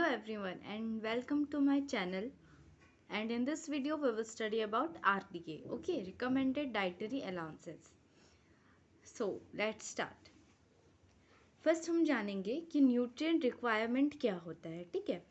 everyone and welcome to my channel, and in this video we will study about RDA, okay, recommended dietary allowances. So let's start. First हम जानेंगे कि nutrient requirement क्या होता है। ठीक है,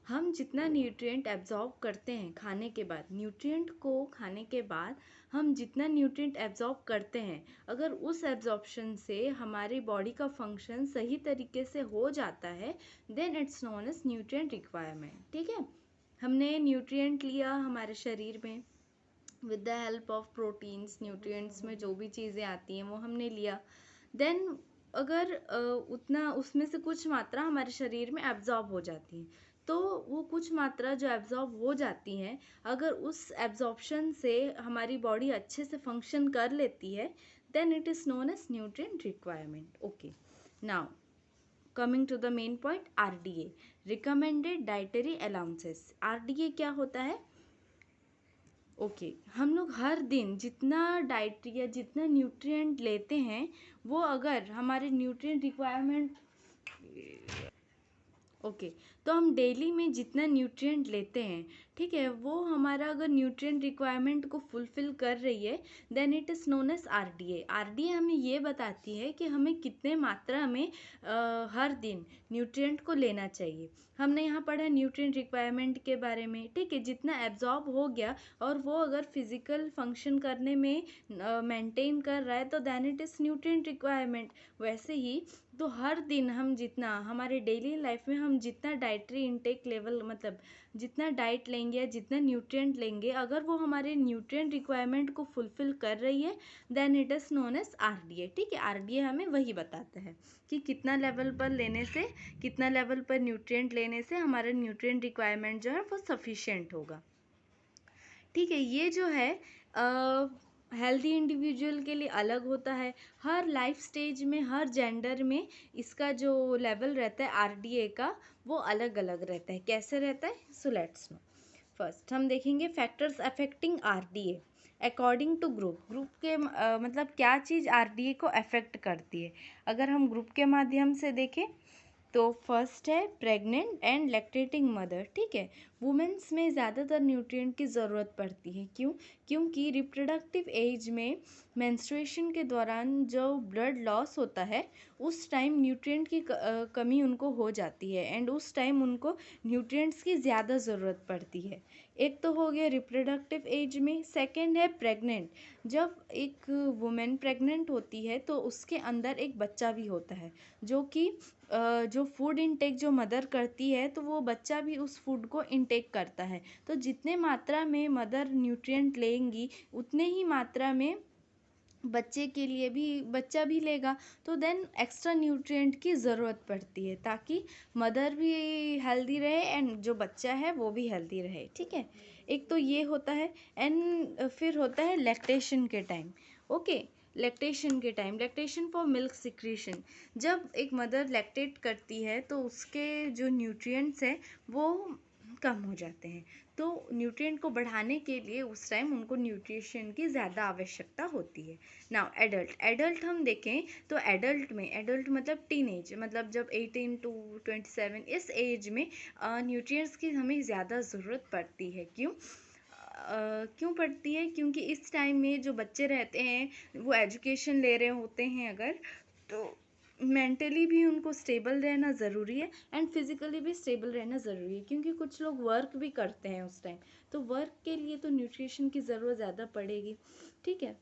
हम जितना न्यूट्रिएंट एब्जॉर्ब करते हैं खाने के बाद, न्यूट्रिएंट को खाने के बाद हम जितना न्यूट्रिएंट एब्जॉर्ब करते हैं, अगर उस एब्जॉर्प्शन से हमारी बॉडी का फंक्शन सही तरीके से हो जाता है, then it's known as nutrient requirement. ठीक है, हमने न्यूट्रिएंट लिया हमारे शरीर में with the help of proteins, nutrients में जो भी चीज़ें आती हैं वो हमने लिया, देन अगर उतना उसमें से कुछ मात्रा हमारे शरीर में एब्जॉर्ब हो जाती है, तो वो कुछ मात्रा जो एब्जॉर्ब हो जाती हैं, अगर उस एब्जॉर्प्शन से हमारी बॉडी अच्छे से फंक्शन कर लेती है, then it is known as nutrient requirement. Okay, now coming to the main point, RDA recommended dietary allowances. RDA क्या होता है? ओके, हम लोग हर दिन जितना डाइट या जितना न्यूट्रिएंट लेते हैं, वो अगर हमारे न्यूट्रिएंट रिक्वायरमेंट तो हम डेली में जितना न्यूट्रिएंट लेते हैं, ठीक है, वो हमारा अगर न्यूट्रिएंट रिक्वायरमेंट को फुलफ़िल कर रही है, then it is known as RDA। RDA हमें ये बताती है कि हमें कितने मात्रा में हर दिन न्यूट्रिएंट को लेना चाहिए। हमने यहाँ पढ़ा न्यूट्रिएंट रिक्वायरमेंट के बारे में। ठीक है, जितना एब्जॉर्ब हो गया और वो अगर फिजिकल फंक्शन करने में मेंटेन कर रहा है, तो then it is nutrient requirement. वैसे ही तो हर दिन हम जितना हमारे डेली लाइफ में हम जितना डाइटरी इनटेक लेवल, मतलब जितना डाइट लेंगे या जितना न्यूट्रिएंट लेंगे, अगर वो हमारे न्यूट्रिएंट रिक्वायरमेंट को फुलफ़िल कर रही है, then it is known as RDA। ठीक है, RDA हमें वही बताता है कि कितना लेवल पर लेने से, कितना लेवल पर न्यूट्रिएंट लेने से हमारा न्यूट्रिएंट रिक्वायरमेंट जो है वो सफिशिएंट होगा। ठीक है, ये जो है हेल्दी इंडिविजुअल के लिए अलग होता है। हर लाइफ स्टेज में, हर जेंडर में इसका जो लेवल रहता है RDA का, वो अलग अलग रहता है। कैसे रहता है? So let's no. फर्स्ट हम देखेंगे factors affecting RDA according to group के मतलब क्या चीज़ RDA को अफेक्ट करती है। अगर हम ग्रुप के माध्यम से देखें तो फर्स्ट है प्रेग्नेंट एंड लैक्टेटिंग मदर। ठीक है, वुमेंस में ज़्यादातर न्यूट्रिएंट की ज़रूरत पड़ती है। क्यों? क्योंकि रिप्रोडक्टिव एज में मेंस्ट्रुएशन के दौरान जो ब्लड लॉस होता है, उस टाइम न्यूट्रिएंट की कमी उनको हो जाती है, एंड उस टाइम उनको न्यूट्रिएंट्स की ज़्यादा ज़रूरत पड़ती है। एक तो हो गया रिप्रोडक्टिव एज में। सेकंड है प्रेग्नेंट। जब एक वुमेन प्रेग्नेंट होती है तो उसके अंदर एक बच्चा भी होता है, जो कि जो फूड इनटेक जो मदर करती है, तो वो बच्चा भी उस फूड को इनटेक करता है। तो जितने मात्रा में मदर न्यूट्रिएंट लेंगी, उतने ही मात्रा में बच्चे के लिए भी बच्चा भी लेगा। तो देन एक्स्ट्रा न्यूट्रिएंट की ज़रूरत पड़ती है, ताकि मदर भी हेल्दी रहे एंड जो बच्चा है वो भी हेल्दी रहे। ठीक है, एक तो ये होता है। एंड फिर होता है लैक्टेशन के टाइम। ओके, लैक्टेशन के time, lactation for milk secretion. जब एक मदर लैक्टेट करती है तो उसके जो न्यूट्रिएंट्स हैं वो कम हो जाते हैं। तो न्यूट्रिएंट को बढ़ाने के लिए उस टाइम उनको न्यूट्रिशन की ज़्यादा आवश्यकता होती है। नाउ एडल्ट हम देखें तो एडल्ट में, एडल्ट मतलब टीनेज, मतलब जब 18 टू 27, इस एज में न्यूट्रिएंट्स की हमें ज़्यादा ज़रूरत पड़ती है। क्यों पड़ती है? क्योंकि इस टाइम में जो बच्चे रहते हैं वो एजुकेशन ले रहे होते हैं, अगर तो मेंटली भी उनको स्टेबल रहना ज़रूरी है एंड फिज़िकली भी स्टेबल रहना ज़रूरी है, क्योंकि कुछ लोग वर्क भी करते हैं उस टाइम, तो वर्क के लिए तो न्यूट्रिशन की ज़रूरत ज़्यादा पड़ेगी। ठीक है,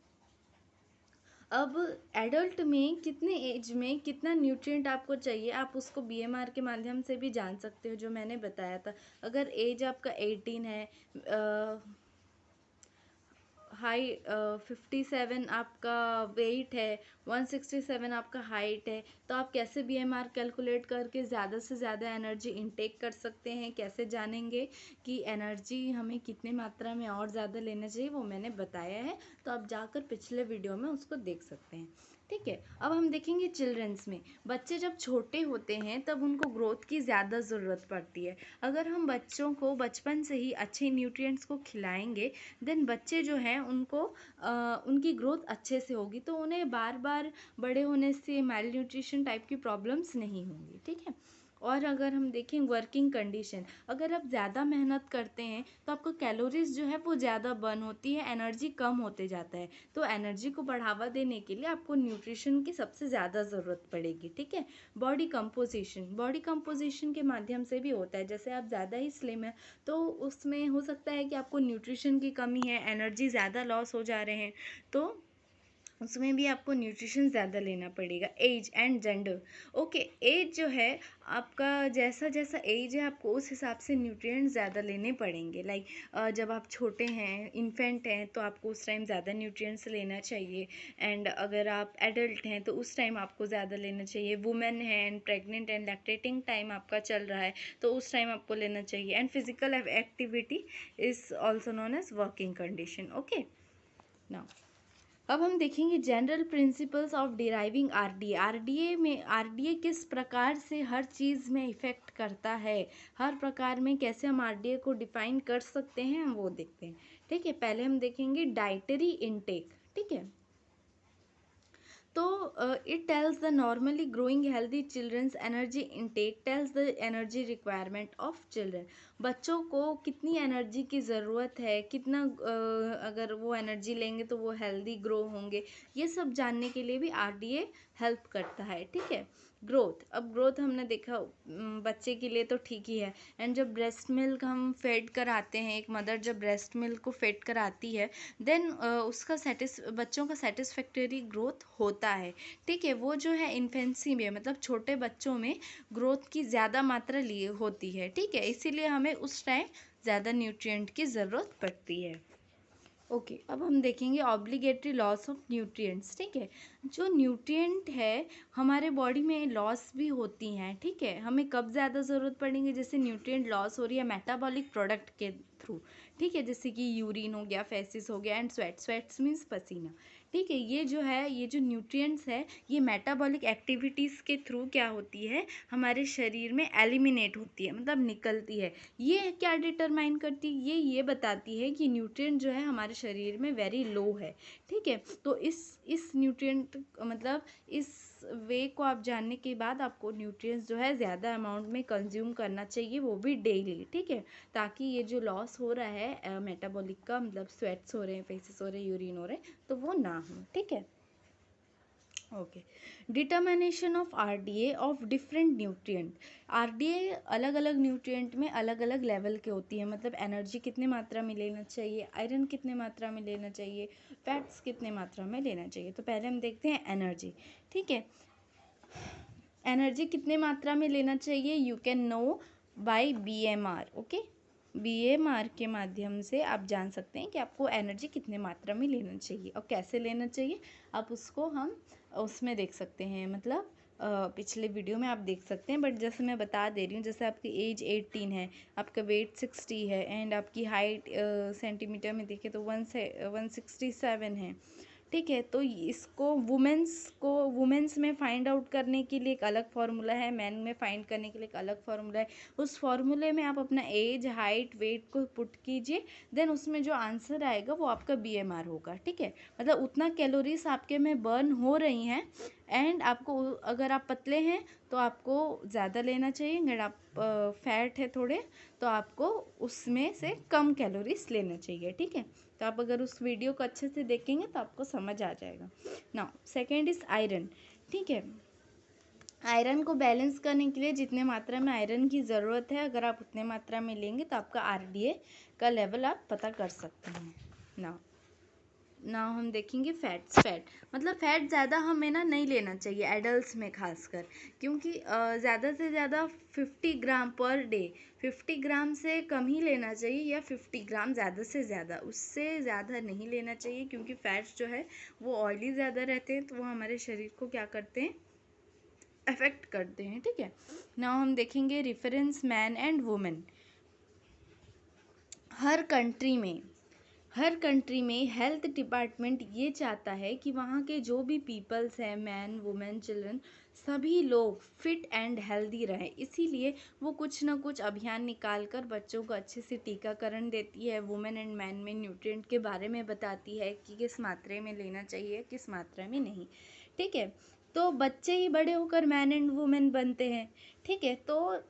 अब एडल्ट में कितने एज में कितना न्यूट्रिएंट आपको चाहिए, आप उसको BMR के माध्यम से भी जान सकते हो, जो मैंने बताया था। अगर एज आपका 18 है, हाई 57 आपका वेट है, 167 आपका हाइट है, तो आप कैसे BMR कैलकुलेट करके ज़्यादा से ज़्यादा एनर्जी इनटेक कर सकते हैं? कैसे जानेंगे कि एनर्जी हमें कितने मात्रा में और ज़्यादा लेना चाहिए, वो मैंने बताया है, तो आप जाकर पिछले वीडियो में उसको देख सकते हैं। ठीक है, अब हम देखेंगे चिल्ड्रंस में। बच्चे जब छोटे होते हैं तब उनको ग्रोथ की ज़्यादा ज़रूरत पड़ती है। अगर हम बच्चों को बचपन से ही अच्छे न्यूट्रिएंट्स को खिलाएंगे, देन बच्चे जो हैं उनको उनकी ग्रोथ अच्छे से होगी, तो उन्हें बार बार बड़े होने से मेल न्यूट्रिशन टाइप की प्रॉब्लम्स नहीं होंगी। ठीक है, और अगर हम देखें वर्किंग कंडीशन, अगर आप ज़्यादा मेहनत करते हैं तो आपको कैलोरीज जो है वो ज़्यादा बर्न होती है, एनर्जी कम होते जाता है। तो एनर्जी को बढ़ावा देने के लिए आपको न्यूट्रिशन की सबसे ज़्यादा ज़रूरत पड़ेगी, ठीक है। बॉडी कंपोजिशन के माध्यम से भी होता है, जैसे आप ज़्यादा ही स्लिम है तो उसमें हो सकता है कि आपको न्यूट्रिशन की कमी है, एनर्जी ज़्यादा लॉस हो जा रहे हैं, तो उसमें भी आपको न्यूट्रिशन ज़्यादा लेना पड़ेगा। Age and gender, okay, age जो है आपका जैसा जैसा एज है आपको उस हिसाब से न्यूट्रिएंट्स ज़्यादा लेने पड़ेंगे। लाइक जब आप छोटे हैं, इन्फेंट हैं, तो आपको उस टाइम ज़्यादा न्यूट्रिएंट्स लेना चाहिए। एंड अगर आप एडल्ट हैं तो उस टाइम आपको ज़्यादा लेना चाहिए। वुमेन है and pregnant and lactating time आपका चल रहा है तो उस टाइम आपको लेना चाहिए। And physical activity is also known as working condition. Okay, now अब हम देखेंगे general principles of deriving RDA. RDA किस प्रकार से हर चीज़ में इफ़ेक्ट करता है, हर प्रकार में कैसे हम आरडीए को डिफाइन कर सकते हैं, हम वो देखते हैं, ठीक है। पहले हम देखेंगे डाइटरी इनटेक, ठीक है। तो it tells the normally growing healthy childrens energy intake tells the energy requirement of children. बच्चों को कितनी एनर्जी की ज़रूरत है, कितना अगर वो एनर्जी लेंगे तो वो हेल्दी ग्रो होंगे, ये सब जानने के लिए भी आरडीए हेल्प करता है, ठीक है। ग्रोथ, अब ग्रोथ हमने देखा बच्चे के लिए तो ठीक ही है। एंड जब ब्रेस्ट मिल्क हम फेड कराते हैं, एक मदर जब ब्रेस्ट मिल्क को फेड कराती है देन उसका बच्चों का सेटिस्फैक्टरी ग्रोथ होता है, ठीक है। वो जो है इन्फेंसी में, मतलब छोटे बच्चों में ग्रोथ की ज़्यादा मात्रा लिए होती है, ठीक है। इसीलिए हमें उस टाइम ज़्यादा न्यूट्रिएंट की ज़रूरत पड़ती है। ओके, अब हम देखेंगे ऑब्लिगेटरी लॉस ऑफ न्यूट्रिएंट्स, ठीक है। जो न्यूट्रिएंट है हमारे बॉडी में लॉस भी होती हैं, ठीक है। हमें कब ज़्यादा ज़रूरत पड़ेंगे, जैसे न्यूट्रिएंट लॉस हो रही है मेटाबॉलिक प्रोडक्ट के थ्रू, ठीक है, जैसे कि यूरिन हो गया, फेसिस हो गया, एंड स्वेट्स मीन्स पसीना, ठीक है। ये जो न्यूट्रिएंट्स है ये मेटाबॉलिक एक्टिविटीज़ के थ्रू क्या होती है, हमारे शरीर में एलिमिनेट होती है, मतलब निकलती है। ये क्या डिटरमाइन करती है, ये बताती है कि न्यूट्रिएंट जो है हमारे शरीर में वेरी लो है, ठीक है। तो इस न्यूट्रिएंट मतलब इस वे को आप जानने के बाद आपको न्यूट्रिएंट्स जो है ज़्यादा अमाउंट में कंज्यूम करना चाहिए, वो भी डेली, ठीक है, ताकि ये जो लॉस हो रहा है मेटाबॉलिक का, मतलब स्वेट्स हो रहे हैं, फेसेस हो रहे हैं, यूरिन हो रहे हैं, तो वो ना हो, ठीक है। Okay, determination of RDA of different nutrient. RDA अलग अलग न्यूट्रिएंट में अलग अलग लेवल के होती है, मतलब एनर्जी कितने मात्रा में लेना चाहिए, आयरन कितने मात्रा में लेना चाहिए, फैट्स कितने मात्रा में लेना चाहिए। तो पहले हम देखते हैं एनर्जी, ठीक है। एनर्जी कितने मात्रा में लेना चाहिए, you can know by BMR, okay. BMR के माध्यम से आप जान सकते हैं कि आपको एनर्जी कितने मात्रा में लेना चाहिए और कैसे लेना चाहिए। आप उसको हम उसमें देख सकते हैं, मतलब पिछले वीडियो में आप देख सकते हैं, बट जैसे मैं बता दे रही हूँ, जैसे आपकी एज 18 है, आपका वेट 60 है, एंड आपकी हाइट सेंटीमीटर में देखें तो 167 है, ठीक है। तो इसको वुमेन्स में फाइंड आउट करने के लिए एक अलग फार्मूला है, मैन में फाइंड करने के लिए एक अलग फार्मूला है। उस फार्मूले में आप अपना एज, हाइट, वेट को पुट कीजिए, देन उसमें जो आंसर आएगा वो आपका बीएमआर होगा, ठीक है। मतलब उतना कैलोरीज आपके में बर्न हो रही हैं, एंड आपको अगर आप पतले हैं तो आपको ज़्यादा लेना चाहिए, अगर आप फैट है थोड़े तो आपको उसमें से कम कैलोरीज लेना चाहिए, ठीक है। तो आप अगर उस वीडियो को अच्छे से देखेंगे तो आपको समझ आ जाएगा। नाउ सेकेंड इज आयरन, ठीक है। आयरन को बैलेंस करने के लिए जितने मात्रा में आयरन की ज़रूरत है, अगर आप उतने मात्रा में लेंगे तो आपका आरडीए का लेवल आप पता कर सकते हैं। नाउ हम देखेंगे फैट, मतलब फैट ज़्यादा हमें ना नहीं लेना चाहिए एडल्ट्स में खासकर, क्योंकि ज़्यादा से ज़्यादा 50 ग्राम पर डे, 50 ग्राम से कम ही लेना चाहिए, या 50 ग्राम ज़्यादा से ज़्यादा, उससे ज़्यादा नहीं लेना चाहिए, क्योंकि फैट्स जो है वो ऑयली ज़्यादा रहते हैं, तो वो हमारे शरीर को क्या करते हैं, अफेक्ट करते हैं, ठीक है। नाउ हम देखेंगे reference man and women. Her country में हेल्थ डिपार्टमेंट ये चाहता है कि वहाँ के जो भी पीपल्स हैं, मैन, वुमेन, चिल्ड्रन, सभी लोग फिट एंड हेल्दी रहें। इसीलिए वो कुछ ना कुछ अभियान निकाल कर बच्चों को अच्छे से टीकाकरण देती है, वुमेन एंड मैन में न्यूट्रिएंट के बारे में बताती है कि किस मात्रा में लेना चाहिए, किस मात्रा में नहीं, ठीक है। तो बच्चे ही बड़े होकर मैन एंड वुमेन बनते हैं, ठीक है। तो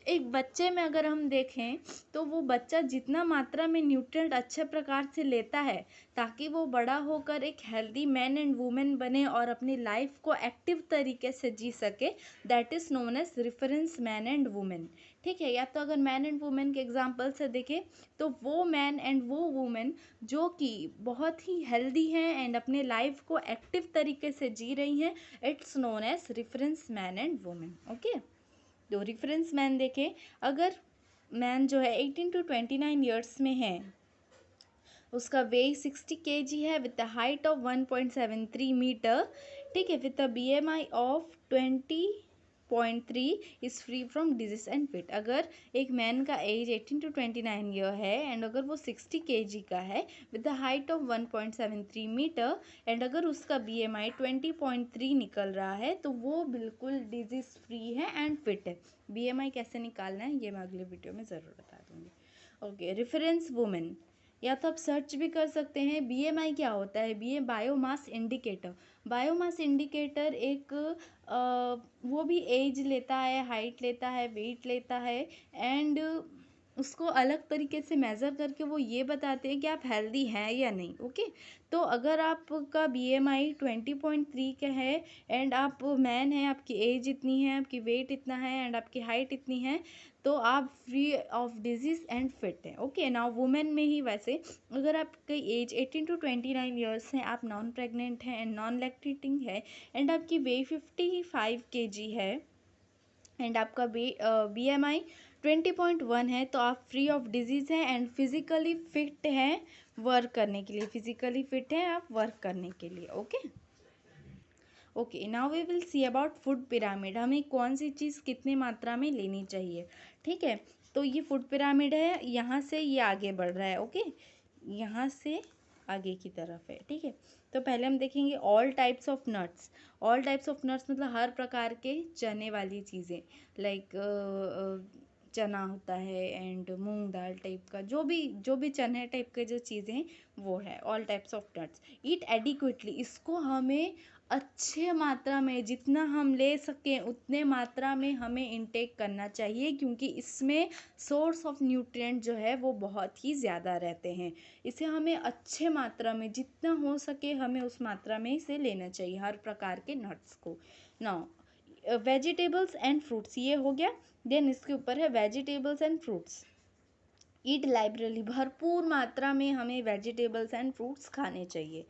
एक बच्चे में अगर हम देखें तो वो बच्चा जितना मात्रा में न्यूट्रिएंट अच्छे प्रकार से लेता है ताकि वो बड़ा होकर एक हेल्दी मैन एंड वुमेन बने और अपनी लाइफ को एक्टिव तरीके से जी सके, that is known as reference man and women, ठीक है। या तो अगर मैन एंड वुमेन के एग्जांपल से देखें तो वो मैन एंड वो वुमेन जो कि बहुत ही हेल्दी हैं एंड अपने लाइफ को एक्टिव तरीके से जी रही हैं, it's known as reference man and women, okay. तो रेफरेंस मैन देखें, अगर मैन जो है 18 to 29 ईयर्स में है, उसका वेट 60 kg है with the height of 1.73 metre, ठीक है, with the BMI of 20.3, is free from disease and fit. अगर एक मैन का एज 18 to 29 ईयर है एंड अगर वो 60 kg का है with the height of 1.73 metre and अगर उसका BMI 20.3 निकल रहा है तो वो बिल्कुल डिजीज फ्री है एंड फिट है। BMI कैसे निकालना है ये मैं अगले वीडियो में ज़रूर बता दूंगी, ओके। रेफरेंस वुमेन, या तो आप सर्च भी कर सकते हैं। BMI क्या होता है, बी ए बायोमास इंडिकेटर। बायोमास इंडिकेटर एक वो भी एज लेता है, हाइट लेता है, वेट लेता है एंड उसको अलग तरीके से मेज़र करके वो ये बताते हैं कि आप हेल्दी हैं या नहीं, ओके। तो अगर आपका BMI 20.3 का है एंड आप मैन हैं, आपकी एज इतनी है, आपकी वेट इतना है एंड आपकी हाइट इतनी है, तो आप free of disease and fit है, ओके। नाउ वुमेन में ही वैसे अगर आपकी एज 18 to 29 ईयर्स है, आप नॉन प्रेग्नेंट हैं एंड नॉन लैक्टेटिंग है एंड आपकी वेट 55 kg है एंड आपका BMI 20.1 है, तो आप फ्री ऑफ डिजीज़ हैं एंड फिजिकली फिट हैं वर्क करने के लिए, फिजिकली फिट हैं आप वर्क करने के लिए, okay. Okay, now we will see about food pyramid, हमें कौन सी चीज़ कितनी मात्रा में लेनी चाहिए, ठीक है। तो ये फूड पिरामिड है, यहाँ से ये आगे बढ़ रहा है, ओके, यहाँ से आगे की तरफ है, ठीक है। तो पहले हम देखेंगे all types of nuts. All types of nuts मतलब हर प्रकार के चने वाली चीज़ें, लाइक चना होता है एंड मूंग दाल टाइप का, जो भी चने टाइप के जो चीज़ें हैं वो है all types of nuts. Eat adequately, इसको हमें अच्छे मात्रा में, जितना हम ले सकें उतने मात्रा में हमें इंटेक करना चाहिए, क्योंकि इसमें सोर्स ऑफ न्यूट्रिएंट जो है वो बहुत ही ज़्यादा रहते हैं। इसे हमें अच्छे मात्रा में, जितना हो सके हमें उस मात्रा में इसे लेना चाहिए, हर प्रकार के नट्स को। नाउ वेजिटेबल्स एंड फ्रूट्स, ये हो गया। देन इसके ऊपर है vegetables and fruits. Eat library, भरपूर मात्रा में हमें वेजिटेबल्स एंड फ्रूट्स खाने चाहिए।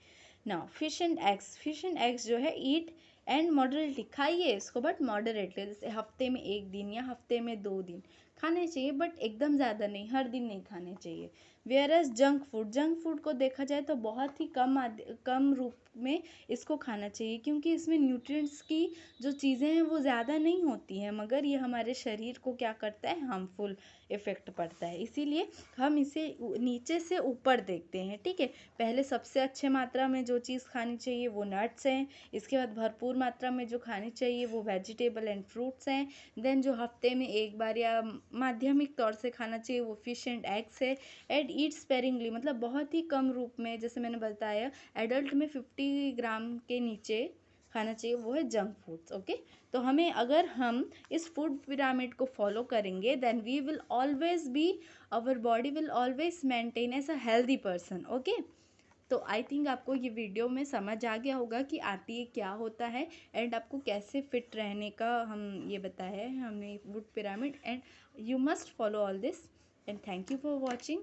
Now fish and eggs, fish and eggs जो है ईट एंड मॉडरेटली, खाइए इसको बट मॉडरेटली, जैसे हफ्ते में 1 दिन या हफ्ते में 2 दिन खाने चाहिए, बट एकदम ज़्यादा नहीं, हर दिन नहीं खाने चाहिए। Whereas junk food, junk food को देखा जाए तो बहुत ही कम रूप में इसको खाना चाहिए, क्योंकि इसमें न्यूट्रिएंट्स की जो चीज़ें हैं वो ज़्यादा नहीं होती हैं, मगर ये हमारे शरीर को क्या करता है, हार्मफुल इफ़ेक्ट पड़ता है। इसीलिए हम इसे नीचे से ऊपर देखते हैं, ठीक है। पहले सबसे अच्छे मात्रा में जो चीज़ खानी चाहिए वो नट्स हैं, इसके बाद भरपूर मात्रा में जो खानी चाहिए वो वेजिटेबल एंड फ्रूट्स हैं, देन जो हफ्ते में 1 बार या माध्यमिक तौर से खाना चाहिए वो फिश एंड एग्स है। एंड ईट स्पेरिंगली, मतलब बहुत ही कम रूप में, जैसे मैंने बताया एडल्ट में 50 ग्राम के नीचे खाना चाहिए, वो है जंक फूड्स, ओके। तो हमें, अगर हम इस फूड पिरामिड को फॉलो करेंगे then we will always be, our body will always maintain as a healthy person, okay. तो आई थिंक आपको ये वीडियो में समझ आ गया होगा कि आरटीए क्या होता है एंड आपको कैसे फिट रहने का हम ये बताया है हमने food pyramid, and you must follow all this, and thank you for watching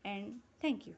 and thank you.